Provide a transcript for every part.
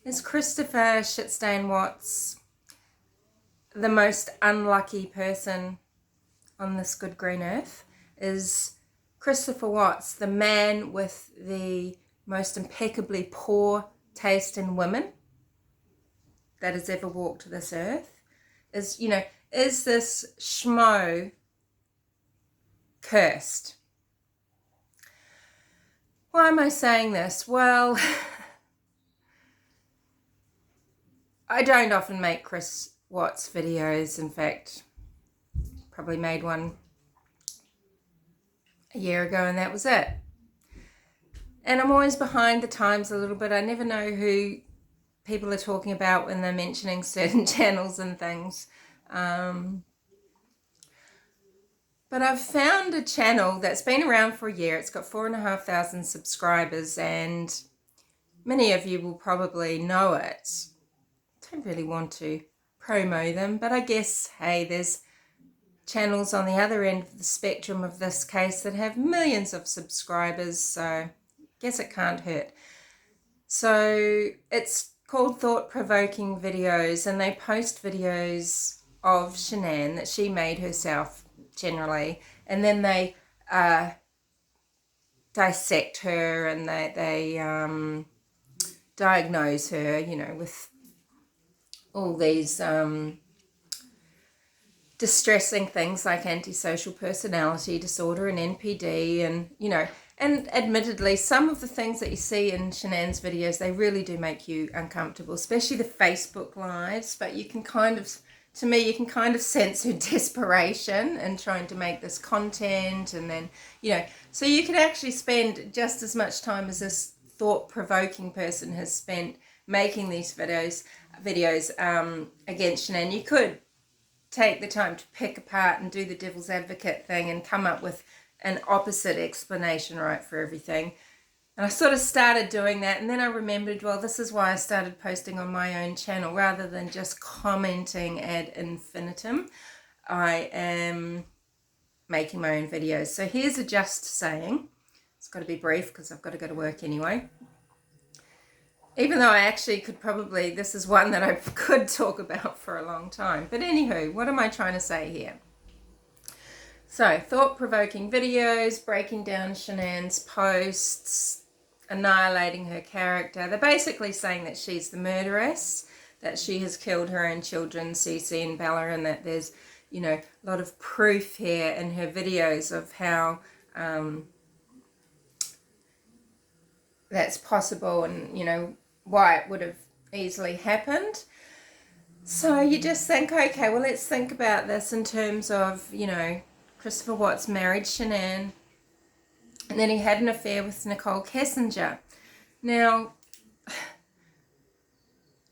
Is Christopher Shitstain Watts the most unlucky person on this good green earth? Is Christopher Watts the man with the most impeccably poor taste in women that has ever walked this earth? Is this Schmoe cursed? Why am I saying this? Well, I don't often make Chris Watts videos. In fact, probably made one a year ago and that was it. And I'm always behind the times a little bit. I never know who people are talking about when they're mentioning certain channels and things. But I've found a channel that's been around for a year. It's got 4,500 subscribers and many of you will probably know it. I don't really want to promo them, but I guess, hey, there's channels on the other end of the spectrum of this case that have millions of subscribers, so I guess it can't hurt. So it's called Thought Provoking Videos, and they post videos of Shan'ann that she made herself generally, and then they dissect her and they diagnose her, with all these distressing things like antisocial personality disorder and NPD, and and admittedly some of the things that you see in Shan'ann's videos, they really do make you uncomfortable, especially the Facebook lives, but you can kind of sense her desperation in trying to make this content, and then so you could actually spend just as much time as this thought-provoking person has spent making these videos against Shan'ann. You could take the time to pick apart and do the devil's advocate thing and come up with an opposite explanation, right, for everything. And I sort of started doing that, and then I remembered, well, this is why I started posting on my own channel rather than just commenting ad infinitum. I am making my own videos. So here's a just saying. It's got to be brief because I've got to go to work anyway. Even though I actually could probably, this is one that I could talk about for a long time. But anywho, what am I trying to say here? So, thought-provoking videos, breaking down Shan'ann's posts, annihilating her character. They're basically saying that she's the murderess, that she has killed her own children, Cece and Bella, and that there's, a lot of proof here in her videos of how that's possible, and, why it would have easily happened. So you just think, okay, well, let's think about this in terms of, Christopher Watts married Shan'ann, and then he had an affair with Nicole Kessinger. Now,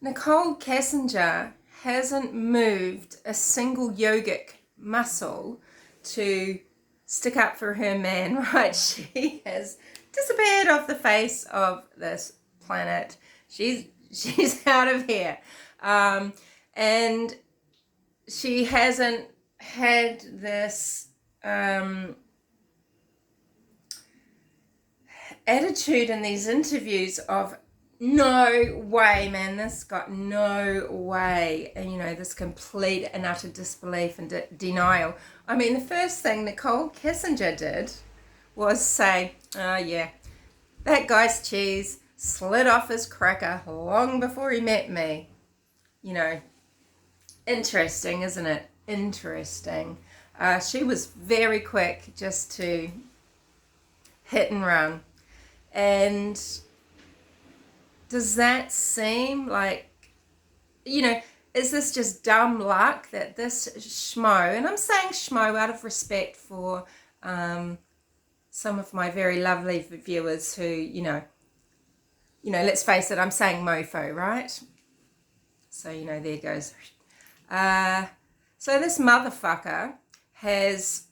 Nicole Kessinger hasn't moved a single yogic muscle to stick up for her man, right? She has disappeared off the face of this planet. She's out of here. And she hasn't had this attitude in these interviews of, no way, man, this got no way. And, this complete and utter disbelief and denial. I mean, the first thing Nicole Kessinger did was say, oh, yeah, that guy's cheese slid off his cracker long before he met me. Interesting, isn't it? Interesting. She was very quick just to hit and run. And does that seem like, is this just dumb luck that this Schmoe, and I'm saying Schmoe out of respect for some of my very lovely viewers who, let's face it, I'm saying mofo, right? So, there goes. So this motherfucker has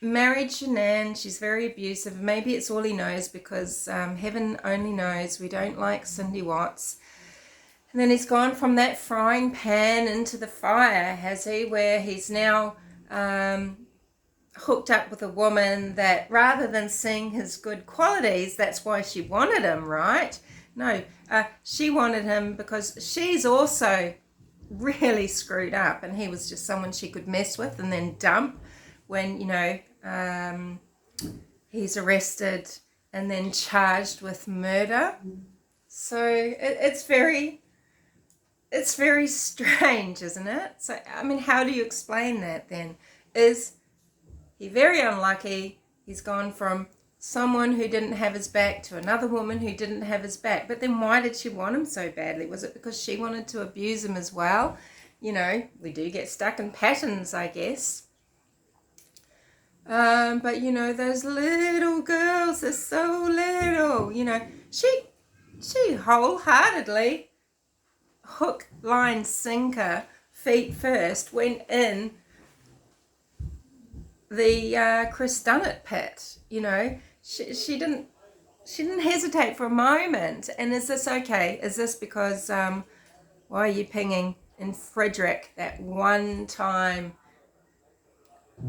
married Shan'ann. She's very abusive. Maybe it's all he knows because heaven only knows we don't like Cindy Watts. And then he's gone from that frying pan into the fire, has he? Where he's now hooked up with a woman that rather than seeing his good qualities, that's why she wanted him, right? No, she wanted him because she's also really screwed up, and he was just someone she could mess with and then dump when, he's arrested and then charged with murder. So it's very strange, isn't it? So, I mean, how do you explain that then? Is he very unlucky? He's gone from someone who didn't have his back to another woman who didn't have his back. But then why did she want him so badly? Was it because she wanted to abuse him as well? We do get stuck in patterns, I guess. But, those little girls, they're so little, she wholeheartedly, hook, line, sinker, feet first, went in the Chris Dunnett pit. She didn't hesitate for a moment. And is this okay? Is this because why are you pinging in Frederick that one time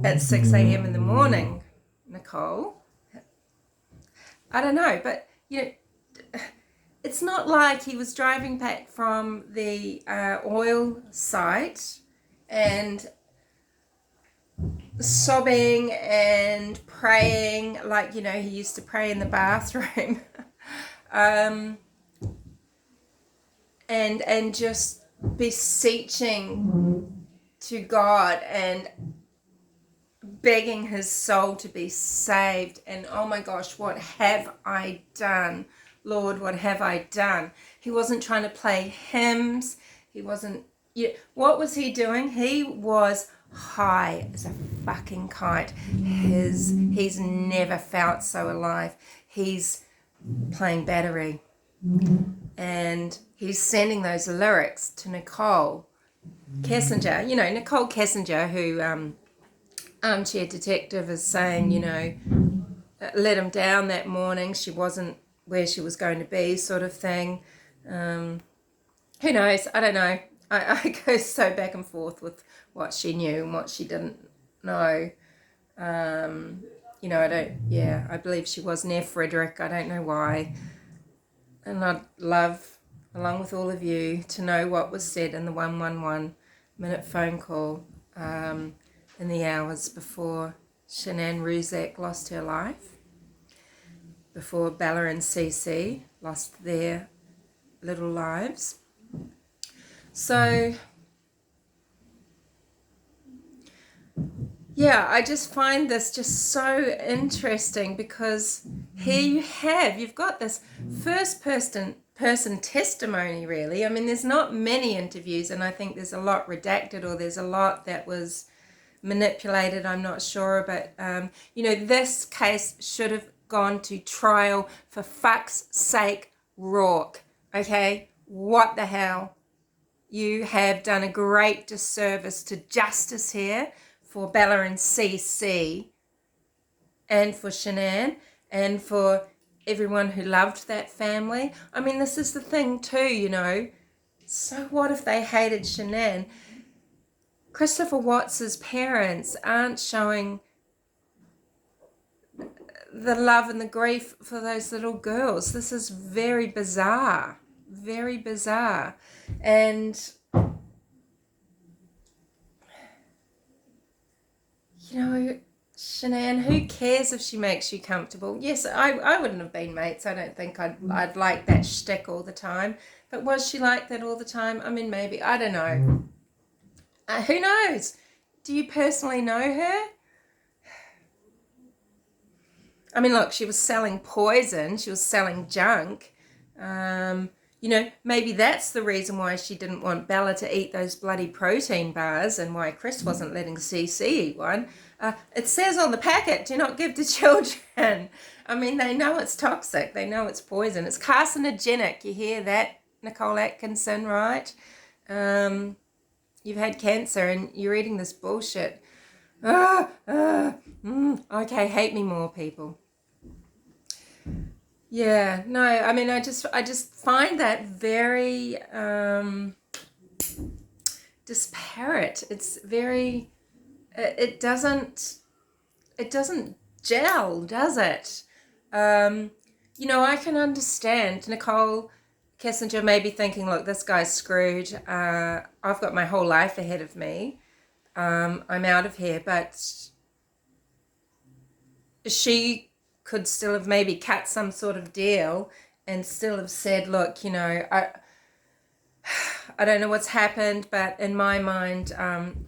at 6 a.m. in the morning, Nicole? I don't know, but it's not like he was driving back from the oil site and sobbing and praying like, he used to pray in the bathroom. And just beseeching to God and begging his soul to be saved. And oh my gosh, what have I done? Lord, what have I done? He wasn't trying to play hymns. He wasn't, what was he doing? He was high as a fucking kite. He's never felt so alive. He's playing battery. And he's sending those lyrics to Nicole Kessinger. Nicole Kessinger, who Armchair Detective is saying, let him down that morning. She wasn't where she was going to be, sort of thing. Who knows? I don't know. I go so back and forth with what she knew and what she didn't know. I believe she was near Frederick. I don't know why. And I'd love, along with all of you, to know what was said in the 111-minute phone call in the hours before Shan'ann Rzucek lost her life, before Bella and Cece lost their little lives. So, yeah, I just find this just so interesting because here you've got this first person testimony, really. I mean, there's not many interviews, and I think there's a lot redacted, or there's a lot that was manipulated, I'm not sure, but this case should have gone to trial, for fuck's sake. Rourke, okay? What the hell? You have done a great disservice to justice here for Bella and CC, and for Shan'ann, and for everyone who loved that family. I mean, this is the thing too, so what if they hated Shan'ann? Christopher Watts's parents aren't showing the love and the grief for those little girls. This is very bizarre. Very bizarre. And, Shan'ann, who cares if she makes you comfortable? Yes, I wouldn't have been mates. I don't think I'd like that shtick all the time. But was she like that all the time? I mean, maybe. I don't know. Who knows? Do you personally know her? I mean, look, she was selling poison. She was selling junk. Maybe that's the reason why she didn't want Bella to eat those bloody protein bars, and why Chris wasn't letting CC eat one. It says on the packet, do not give to children. I mean, they know it's toxic. They know it's poison. It's carcinogenic. You hear that, Nicole Atkinson, right? You've had cancer and you're eating this bullshit. Okay, hate me more, people. Yeah, no, I mean, I just find that very disparate. It's very, it doesn't gel, does it? You know, I can understand Nicole Kissinger may be thinking, look, this guy's screwed. I've got my whole life ahead of me. I'm out of here. But she could still have maybe cut some sort of deal and still have said, look, you know, I don't know what's happened, but in my mind,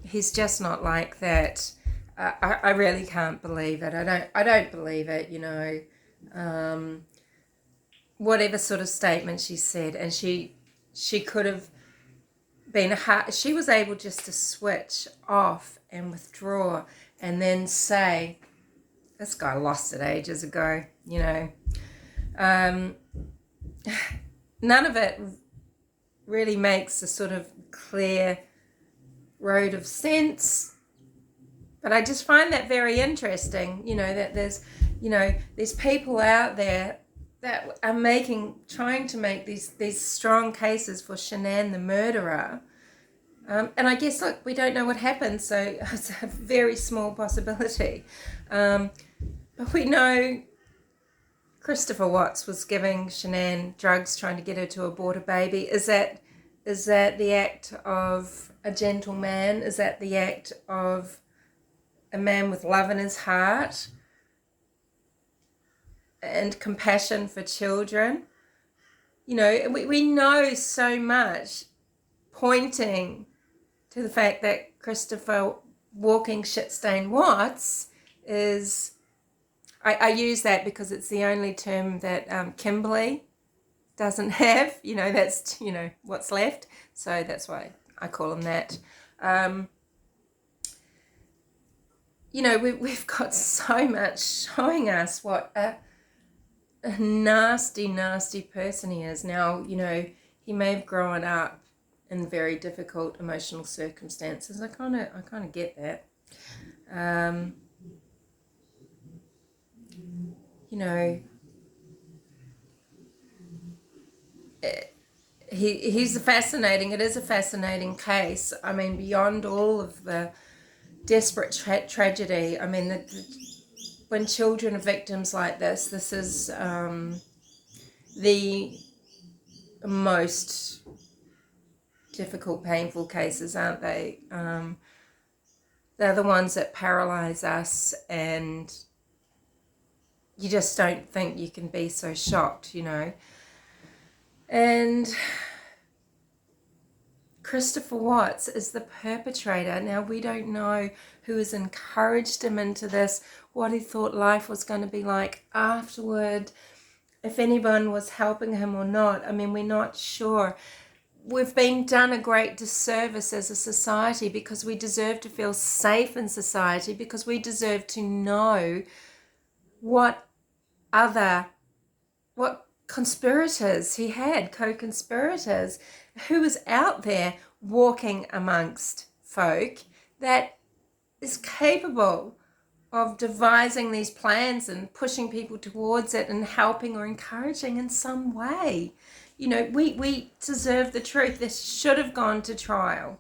he's just not like that. I really can't believe it. I don't believe it, you know. Whatever sort of statement she said, and she could have been she was able just to switch off and withdraw and then say, this guy lost it ages ago, you know. None of it really makes a sort of clear road of sense, but I just find that very interesting, you know, that there's people out there that are trying to make these strong cases for Shan'ann the murderer. And I guess, look, we don't know what happened, so it's a very small possibility. But we know Christopher Watts was giving Shan'ann drugs, trying to get her to abort a baby. Is that the act of a gentleman? Is that the act of a man with love in his heart and compassion for children? You know, we know so much pointing to the fact that Christopher Walking Shitstain Watts is, I use that because it's the only term that Kimberly doesn't have, you know, that's, you know, what's left. So that's why I call him that. You know, we've got so much showing us what a nasty, nasty person he is. Now, you know, he may have grown up in very difficult emotional circumstances. I kind of get that. You know, it is a fascinating case. I mean, beyond all of the desperate tragedy, I mean, when children are victims like this is the most difficult, painful cases, aren't they? They're the ones that paralyze us, and you just don't think you can be so shocked, you know. And Christopher Watts is the perpetrator. Now, we don't know who has encouraged him into this, what he thought life was going to be like afterward, if anyone was helping him or not. I mean, we're not sure. We've been done a great disservice as a society, because we deserve to feel safe in society, because we deserve to know what conspirators he had, co-conspirators, who was out there walking amongst folk that is capable of devising these plans and pushing people towards it and helping or encouraging in some way. You know, we deserve the truth. This should have gone to trial.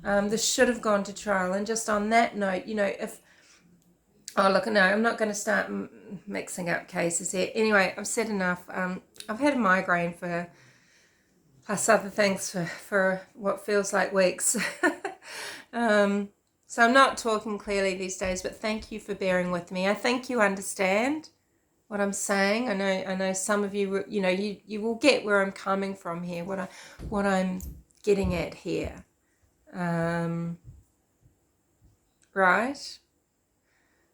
And just on that note, you know, oh, look, no, I'm not going to start mixing up cases here. Anyway, I've said enough. I've had a migraine plus other things for what feels like weeks. So I'm not talking clearly these days, but thank you for bearing with me. I think you understand what I'm saying. I know some of you, you know, you will get where I'm coming from here, what I'm getting at here. Right?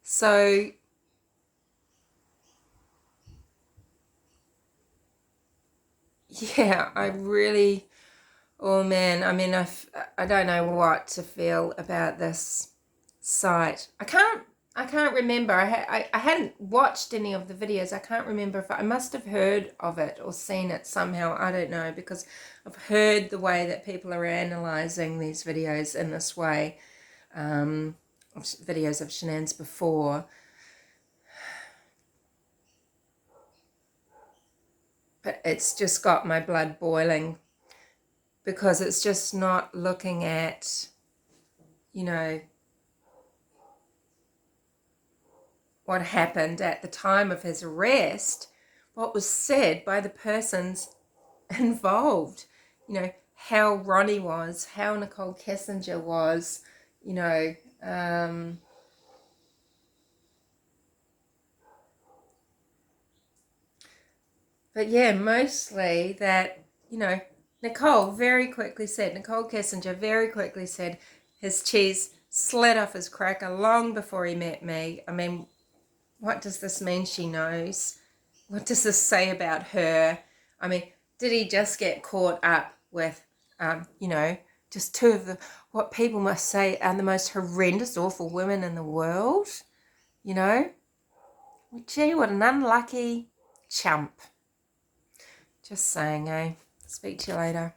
So yeah, oh man, I mean, I don't know what to feel about this cite. I can't remember. I hadn't watched any of the videos. I can't remember if I must have heard of it or seen it somehow. I don't know, because I've heard the way that people are analysing these videos in this way, videos of Shanann's before. But it's just got my blood boiling, because it's just not looking at, you know, what happened at the time of his arrest, what was said by the persons involved. You know, how Ronnie was, how Nicole Kessinger was, you know, but yeah, mostly that, you know, Nicole Kessinger very quickly said his cheese slid off his cracker long before he met me. I mean, what does this mean she knows? What does this say about her? I mean, did he just get caught up with, you know, just two of the, what people must say are the most horrendous, awful women in the world? You know? Gee, what an unlucky chump. Just saying, eh? Speak to you later.